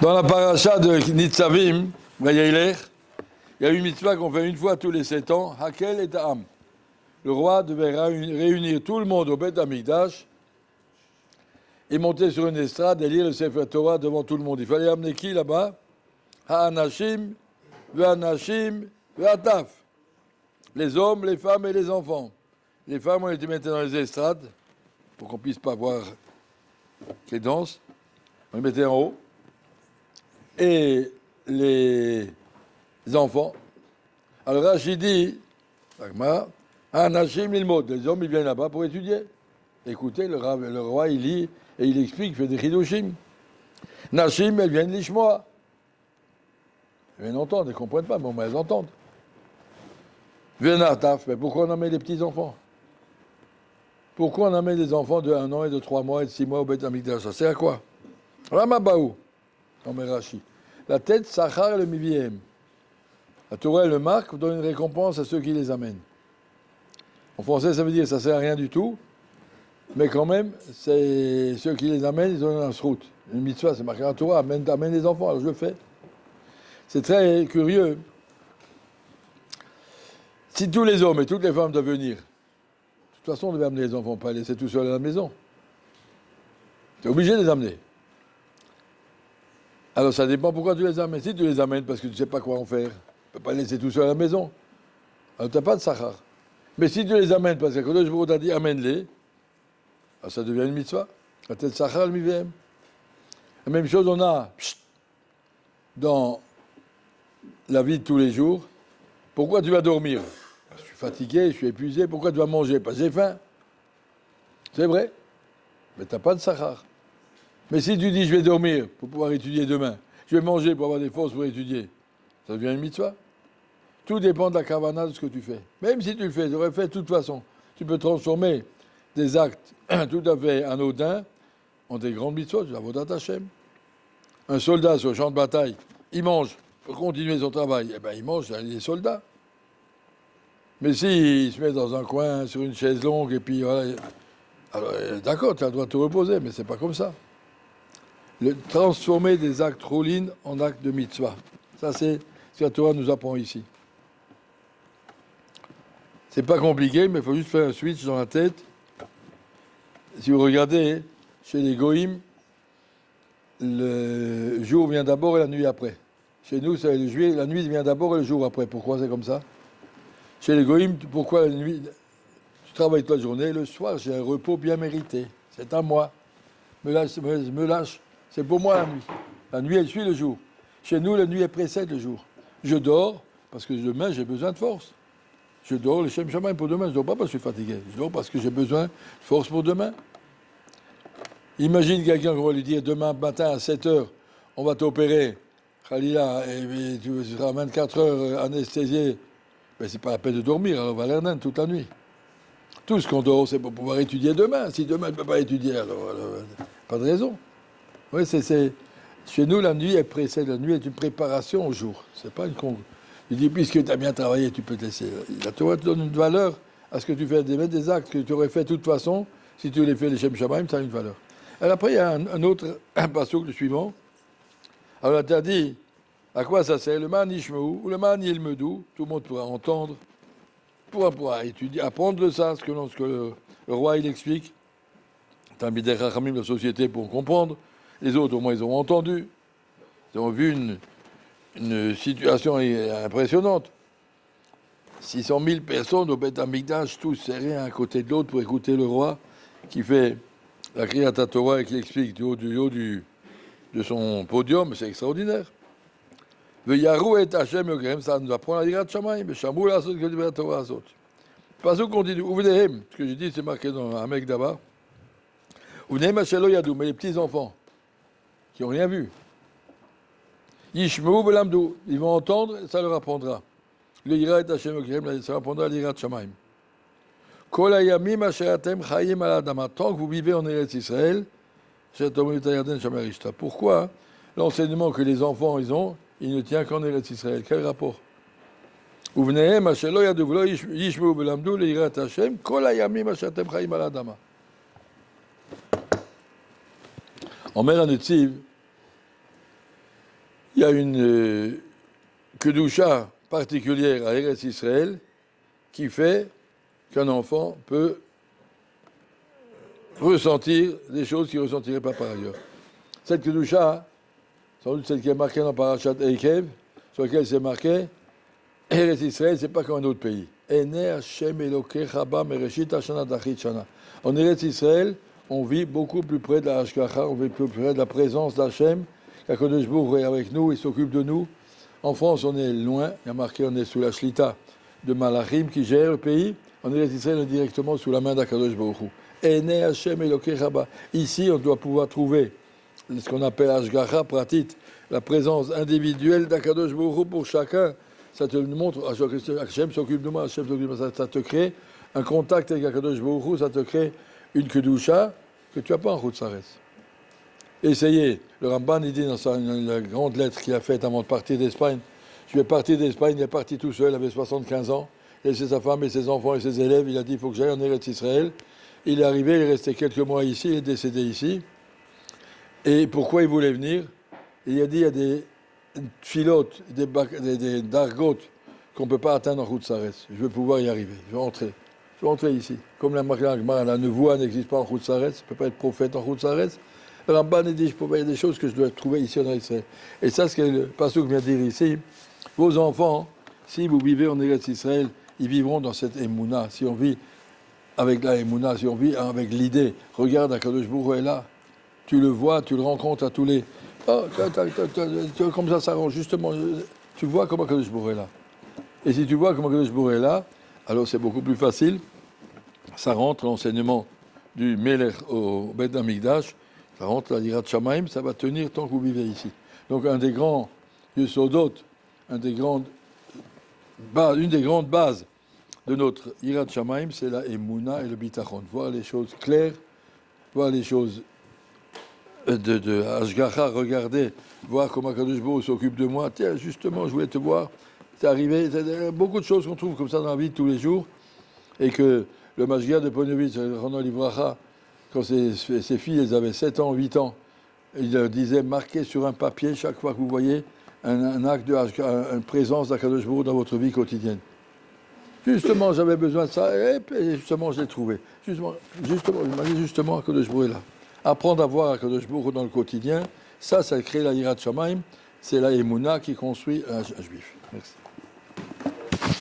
Dans la paracha de Nitzavim, Vayaylech, il y a une mitzvah qu'on fait une fois tous les 7 ans, Hakel et Ta'am. Le roi devait réunir tout le monde au Beth Amikdash et monter sur une estrade et lire le Sefer Torah devant tout le monde. Il fallait amener qui là-bas? Ha'anashim, ve'anashim, ve'ataf. Les hommes, les femmes et les enfants. Les femmes ont été mises dans les estrades pour qu'on ne puisse pas voir les danses. On les mettait en haut. Et les enfants. Alors Rachid dit, Anashim Lilmod, les hommes ils viennent là-bas pour étudier. Écoutez, le roi il lit et il explique, il fait des chidushim. Nashim, elles viennent l'ishmoa. Elles viennent entendre, elles ne comprennent pas, mais elles entendent. Venataf, mais pourquoi on en met des petits-enfants? Pourquoi on en met des enfants de 1 an et de 3 mois et de 6 mois au Beth Amikdash? Ça sert à quoi? Ramabaou. Non mais Rashi. La tête, Sachar le Miviem. La Torah le marque, donne une récompense à ceux qui les amènent. En français, ça veut dire que ça ne sert à rien du tout, mais quand même, c'est ceux qui les amènent, ils ont une route. Une mitzvah, c'est marqué dans la Torah, amène les enfants, alors je le fais. C'est très curieux. Si tous les hommes et toutes les femmes doivent venir, de toute façon, on devait amener les enfants, pas les laisser tout seuls à la maison. Tu es obligé de les amener. Alors ça dépend pourquoi tu les amènes. Si tu les amènes parce que tu ne sais pas quoi en faire, tu ne peux pas les laisser tout seul à la maison. Alors tu n'as pas de sachar. Mais si tu les amènes parce que quand je t'a dit amène-les, alors ça devient une mitzvah. La tête sachar, le mivem. La même chose on a dans la vie de tous les jours. Pourquoi tu vas dormir? Parce que je suis fatigué, je suis épuisé. Pourquoi tu vas manger? Parce que j'ai faim. C'est vrai. Mais tu n'as pas de sachar. Mais si tu dis je vais dormir pour pouvoir étudier demain, je vais manger pour avoir des forces pour étudier, ça devient une mitzvah. Tout dépend de la kavana de ce que tu fais. Même si tu le fais, tu aurais fait de toute façon. Tu peux transformer des actes tout à fait anodins en des grandes mitzvahs, la vodat Hashem. Un soldat sur le champ de bataille, il mange pour continuer son travail, eh bien il mange, il est soldat. Mais s'il se met dans un coin, sur une chaise longue, et puis voilà, alors d'accord, tu as le droit de te reposer, mais c'est pas comme ça. Transformer des actes roulines en actes de mitzvah. Ça, c'est ce que la Torah nous apprend ici. C'est pas compliqué, mais il faut juste faire un switch dans la tête. Si vous regardez, chez les Goïms, le jour vient d'abord et la nuit après. Chez nous, c'est le juillet, la nuit vient d'abord et le jour après. Pourquoi c'est comme ça? Chez les Goïms, pourquoi la nuit? Tu travailles toute la journée, le soir, j'ai un repos bien mérité. C'est à moi. Me lâche. C'est pour moi la nuit. La nuit, elle suit le jour. Chez nous, la nuit, elle précède le jour. Je dors parce que demain, j'ai besoin de force. Je dors le Shem Shamaim pour demain. Je ne dors pas parce que je suis fatigué. Je dors parce que j'ai besoin de force pour demain. Imagine quelqu'un qu'on va lui dire demain matin à 7 h, on va t'opérer. Khalila, et tu seras 24 heures anesthésié. Mais c'est pas la peine de dormir. Alors on va l'air toute la nuit. Tout ce qu'on dort, c'est pour pouvoir étudier demain. Si demain, il ne peut pas étudier, alors pas de raison. Oui, chez nous, la nuit, elle précède. La nuit est une préparation au jour. C'est pas une con. Il dit, puisque tu as bien travaillé, tu peux te laisser. La Torah te donne une valeur à ce que tu fais, des actes que tu aurais fait de toute façon. Si tu les fais, les Shem Shamaim, ça a une valeur. Alors après, il y a un autre passouk, le suivant. Alors, tu as dit, à quoi ça sert? Le man Ishmeou ou le man Yilmedou, tout le monde pourra entendre, pourra étudier, apprendre de ça, ce que le roi, il explique. T'as mis des rachamim de la société pour comprendre. Les autres, au moins, ils ont entendu. Ils ont vu une situation impressionnante. 600 000 personnes au Beth Amikdash, tous serrés un à côté de l'autre pour écouter le roi qui fait la Kriyat Torah et qui explique du haut de son podium. C'est extraordinaire. Le Yarou et Hachem Yogrem, ça nous apprend la Yirat Shamayim. Mais Shamou la Sot, que la Torah Azot. Pas où continue. Ouvedehem, ce que j'ai dit, c'est marqué dans un mec d'abord. Ouvedehem Hachelo Yadou, mais les petits-enfants qui n'ont rien vu. Yishmeu belamdou, ils vont entendre, ça leur apprendra. Le Yira et Hashem Okrem, ça leur apprendra l'Yirat Shamaim. Kol hayamim asher atem chayim al adama, tant que vous vivez en Eretz Israël, pourquoi l'enseignement que les enfants ils ont, il ne tient qu'en Eretz Israël? Quel rapport? Uvnehem asher lo yadu v'lo yishmeu belamdou le Yirat Hashem, kol hayamim asher atem chayim al adama. On met la Netziv, Il y a une kedusha particulière à Eretz Israël qui fait qu'un enfant peut ressentir des choses qu'il ne ressentirait pas par ailleurs. Cette kedusha, sans doute celle qui est marquée dans Parashat Eikev, sur laquelle c'est marqué, Eretz Israël, c'est pas comme un autre pays. En Eretz Israël, on vit beaucoup plus près de la Hashgacha, on vit plus près de la présence d'Hachem. Qu'Akadosh Baruch Hu est avec nous, il s'occupe de nous. En France, on est loin, il y a marqué, on est sous la Shlita de Malachim qui gère le pays. En Eretz Israël, on est directement sous la main d'Akadosh Baruch Hu. Ene Hashem Elokei Chaba. Ici, on doit pouvoir trouver ce qu'on appelle Hashgacha Pratit, la présence individuelle d'Akadosh Baruch Hu pour chacun. Ça te montre, Hashem s'occupe de moi, Hashem s'occupe de moi. Ça te crée un contact avec Akadosh Baruch Hu, ça te crée une kedusha que tu n'as pas en Chutzaretz. Essayez. Le Ramban, il dit dans la grande lettre qu'il a faite avant de partir d'Espagne, je vais partir d'Espagne, il est parti tout seul, il avait 75 ans, il a laissé sa femme et ses enfants et ses élèves, il a dit, il faut que j'aille en Eretz Israël. Il est arrivé, il est resté quelques mois ici, il est décédé ici. Et pourquoi il voulait venir? Il a dit, il y a des filotes, des dargotes qu'on ne peut pas atteindre en Chutzaretz. Je vais pouvoir y arriver, je vais rentrer ici. Comme la Gemara, la nevoie n'existe pas en Chutzaretz, je ne peux pas être prophète en Chutzaretz. Le Ramban dit, il y a des choses que je dois trouver ici en Israël. Et ça, ce que le pasuk vient de dire ici, vos enfants, si vous vivez en Eretz Israël, ils vivront dans cette émouna. Si on vit avec la émouna, si on vit avec l'idée, regarde, Akadosh Baruch Hu est là, tu le vois, tu le rencontres à tous les... Oh, comme ça s'arrange, justement, tu vois comment Akadosh Baruch Hu est là. Et si tu vois comment Akadosh Baruch Hu est là, alors c'est beaucoup plus facile. Ça rentre l'enseignement du Melech au Beth Amikdash, ça rentre la Yirat Shamaim, ça va tenir tant que vous vivez ici. Donc un des grands Yesodot, une des grandes bases de notre Yirat Shamaim, c'est la Emouna et le Bitachon. Voir les choses claires, voir les choses de Hashgacha, regarder, voir comment Akadosh Baruch Hu s'occupe de moi. Tiens, justement, je voulais te voir. C'est arrivé, beaucoup de choses qu'on trouve comme ça dans la vie de tous les jours, et que le Mashgiach de Ponevezh, Rono Livracha, quand ses filles, elles avaient 7 ans, 8 ans, il leur disait, marquez sur un papier chaque fois que vous voyez un acte de une présence d'Akadosh Baruch Hu dans votre vie quotidienne. Justement, j'avais besoin de ça, et justement, je l'ai trouvé. Justement, il m'a dit, justement, Akadosh Baruch Hu est là. Apprendre à voir Akadosh Baruch Hu dans le quotidien, ça crée la Yirat Shamaim, c'est la Emouna qui construit un juif. Merci.